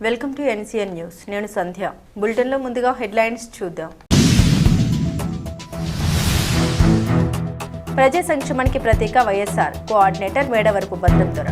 Welcome to NCN news. నేను సంధ్య. బులెటిన్లో ముందుగా హెడ్లైన్స్ చూద్దాం. ప్రజా సంక్షేమానికి ప్రతీక వైఎస్ఆర్ కోఆర్డినేటర్ మేడవరపు భద్రందొర.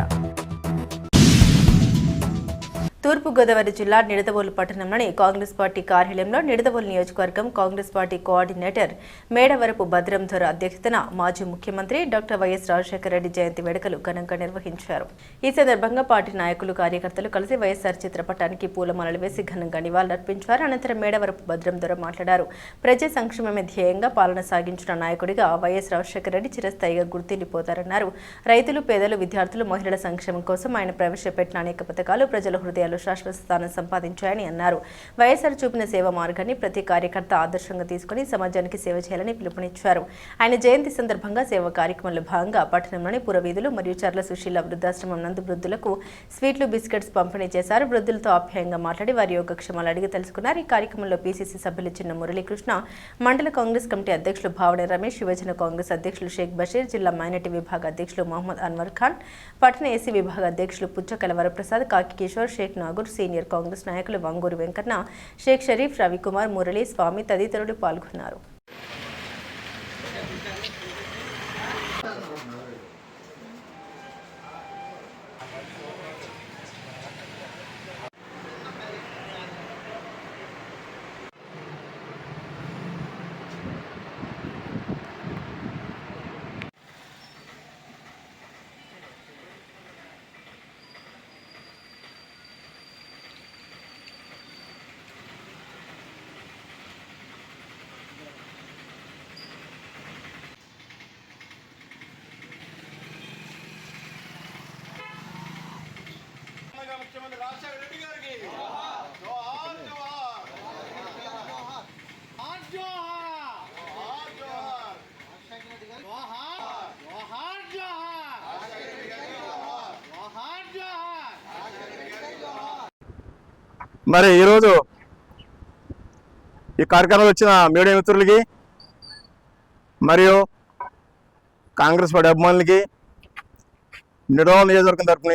తూర్పుగోదావరి జిల్లా నిడదవోలు పట్టణంలోని కాంగ్రెస్ పార్టీ కార్యాలయంలో నిడదవోలు నియోజకవర్గం కాంగ్రెస్ పార్టీ కోఆర్డినేటర్ మేడవరపు భద్రందొర అధ్యక్షతన మాజీ ముఖ్యమంత్రి డాక్టర్ వైఎస్ రాజశేఖర రెడ్డి జయంతి వేడుకలు ఘనంగా నిర్వహించారు. ఈ సందర్భంగా పార్టీ నాయకులు కార్యకర్తలు కలిసి వైఎస్ఆర్ చిత్రపటానికి పూలమాలలు వేసి ఘనంగా నివాళులర్పించారు. అనంతరం మేడవరపు భద్రందొర మాట్లాడారు. ప్రజా సంక్షేమమే ధ్యేయంగా పాలన సాగించిన నాయకుడిగా వైఎస్ రాజశేఖర రెడ్డి చిరస్థాయిగా గుర్తిండిపోతారన్నారు. రైతులు, పేదలు, విద్యార్థులు, మహిళల సంక్షేమం కోసం ఆయన ప్రవేశపెట్టిన అనేక పథకాలు ప్రజల హృదయాలు శాశ్వత స్థానం సంపాదించాయని అన్నారు. వైఎస్ఆర్ చూపిన సేవా మార్గాన్ని ప్రతి కార్యకర్త ఆదర్శంగా తీసుకుని సమాజానికి సేవ చేయాలని పిలుపునిచ్చారు. ఆయన జయంతి సందర్భంగా సేవా కార్యక్రమంలో భాగంగా పట్టణంలోని పురవీధులు మరియు చర్ల సుశీల వృద్ధాశ్రమం నందు వృద్ధులకు స్వీట్లు, బిస్కెట్స్ పంపిణీ చేశారు. వృద్ధులతో ఆప్యాయంగా మాట్లాడి వారి యోగక్షేమాలు అడిగి తెలుసుకున్నారు. ఈ కార్యక్రమంలో పీసీసీ సభ్యులు చిన్న మురళీకృష్ణ, మండల కాంగ్రెస్ కమిటీ అధ్యక్షులు భావన రమేష్, యువజన కాంగ్రెస్ అధ్యక్షులు షేక్ బషీర్, జిల్లా మైనార్టీ విభాగ అధ్యక్షులు మహమ్మద్ అన్వర్ ఖాన్, పట్టణ ఏసీ విభాగ అధ్యక్షులు పుచ్చకల వరప్రసాద్, కాకి కిషోర్, షేక్ నాగూర్, సీనియర్ కాంగ్రెస్ నాయకులు వంగూరు వెంకన్న, షేక్ షరీఫ్, రవికుమార్, మురళీ, స్వామి తదితరులు పాల్గొన్నారు. ముఖ్యమంత్రి రాజశేఖర రెడ్డి గారికి జోహార్ జోహార్ జోహార్ జోహార్ జోహార్ రాజశేఖర రెడ్డి గారికి జోహార్ జోహార్ జోహార్ రాజశేఖర రెడ్డి గారికి జోహార్ జోహార్ జోహార్ రాజశేఖర రెడ్డి గారికి జోహార్. మరి ఈరోజు ఈ కార్యక్రమంలో వచ్చిన మీడియా మిత్రులకి మరియు కాంగ్రెస్ పార్టీ అభిమానులకి నిడదవోలు నియోజకవర్గం తరఫున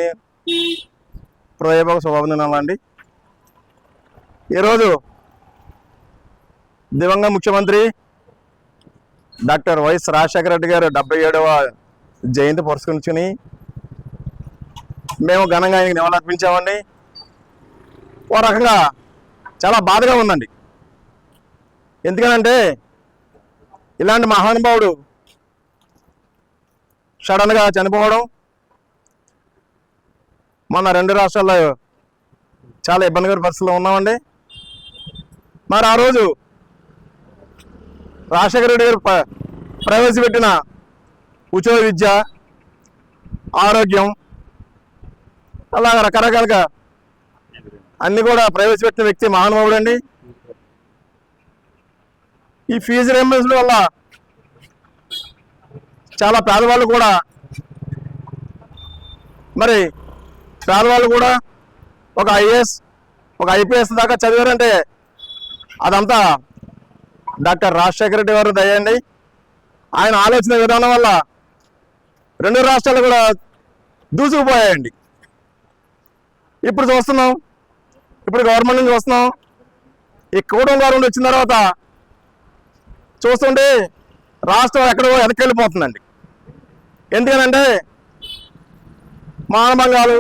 హృదయపూర్వక శుభాభినందనలు అండి. ఈరోజు దివంగత ముఖ్యమంత్రి డాక్టర్ వైఎస్ రాజశేఖర రెడ్డి గారు 77వ జయంతి పురస్కరించుకుని మేము ఘనంగా ఆయనకి నివాళులర్పించామండి. ఓ రకంగా చాలా బాధగా ఉందండి. ఎందుకనంటే ఇలాంటి మహానుభావుడు సడన్గా చనిపోవడం, మొన్న 2 రాష్ట్రాల్లో చాలా ఇబ్బందికర పరిస్థితుల్లో ఉన్నామండి. మరి ఆ రోజు రాజశేఖర రెడ్డి గారు ప్రవేశపెట్టిన ఉచిత విద్య, ఆరోగ్యం, అలాగ రకరకాలుగా అన్ని కూడా ప్రవేశపెట్టిన వ్యక్తి మహానుభావుడు అండి. ఈ ఫీజు రీయింబర్స్మెంట్ వల్ల చాలా పేదవాళ్ళు కూడా ఒక ఐఏఎస్, ఒక ఐపీఎస్ దాకా చదివారంటే అదంతా డాక్టర్ రాజశేఖర రెడ్డి గారు దయండి. ఆయన ఆలోచన విధానం వల్ల 2 రాష్ట్రాలు కూడా దూసుకుపోయాయండి. ఇప్పుడు చూస్తున్నాం, ఇప్పుడు గవర్నమెంట్ నుంచి చూస్తున్నాం, ఈ కూటమి గవర్నమెంట్ వచ్చిన తర్వాత చూస్తుంటే రాష్ట్రం ఎక్కడో వెనక్కి ఎందుకనంటే మానభంగాలు,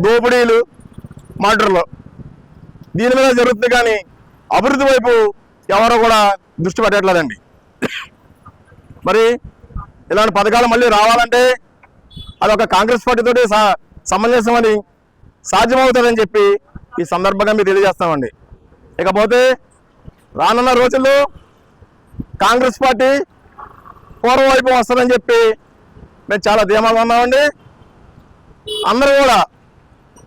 దోపిడీలు, మర్డర్లు దీని మీద జరుగుతుంది. కానీ అభివృద్ధి వైపు ఎవరో కూడా దృష్టి పెట్టట్లేదండి. మరి ఇలాంటి పథకాలు మళ్ళీ రావాలంటే అదొక కాంగ్రెస్ పార్టీతోటి సమంజసమని సాధ్యమవుతుందని చెప్పి ఈ సందర్భంగా మీరు తెలియజేస్తామండి. ఇకపోతే రానున్న రోజుల్లో కాంగ్రెస్ పార్టీ పూర్వం వైపు వస్తుందని చెప్పి మేము చాలా ధీమాగా ఉన్నామండి. అందరూ కూడా,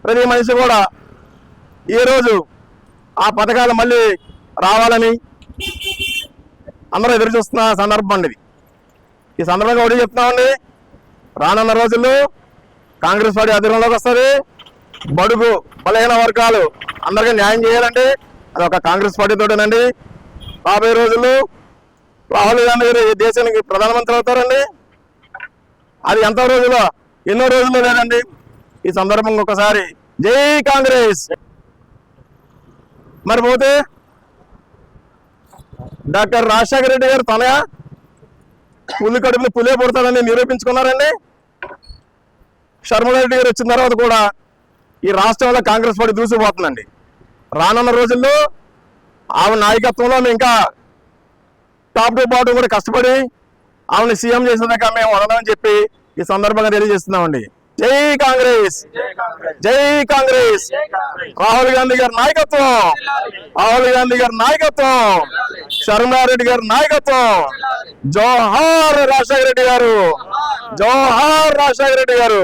ప్రతి మనిషి కూడా ఈరోజు ఆ పథకాలు మళ్ళీ రావాలని అందరూ ఎదురు చూస్తున్న సందర్భం అండి. ఈ సందర్భంగా ఒకటి చెప్తున్నామండి, రానున్న రోజుల్లో కాంగ్రెస్ పార్టీ అధికారంలోకి వస్తుంది. బడుగు బలహీన వర్గాలు అందరికీ న్యాయం చేయాలంటే అది ఒక కాంగ్రెస్ పార్టీతోటేనండి. రాబోయే రోజుల్లో రాహుల్ గాంధీ గారు ఈ దేశానికి ప్రధానమంత్రి అవుతారండి. అది ఎన్నో రోజుల్లో లేదండి. ఈ సందర్భంగా ఒకసారి జై కాంగ్రెస్. మరి పోతే డాక్టర్ రాజశేఖర రెడ్డి గారు తనయ పులి కడుపుని పులే పుడతాడని నిరూపించుకున్నారండి. శర్మలారెడ్డి గారు వచ్చిన తర్వాత కూడా ఈ రాష్ట్రంలో కాంగ్రెస్ పార్టీ దూసిపోతుందండి. రానున్న రోజుల్లో ఆమె నాయకత్వంలో మేము ఇంకా టాప్ టు బాటం కూడా కష్టపడి ఆమెను సీఎం చేసేదాకా మేము ఉండమని చెప్పి ఈ సందర్భంగా తెలియజేస్తున్నామండి. జై కాంగ్రెస్, జై కాంగ్రెస్. రాహుల్ గాంధీ గారి నాయకత్వం, రాహుల్ గాంధీ గారి నాయకత్వం, శర్మారెడ్డి గారి నాయకత్వం. జోహార్ రాజశేఖర రెడ్డి గారు, జోహార్ రాజశేఖర రెడ్డి గారు.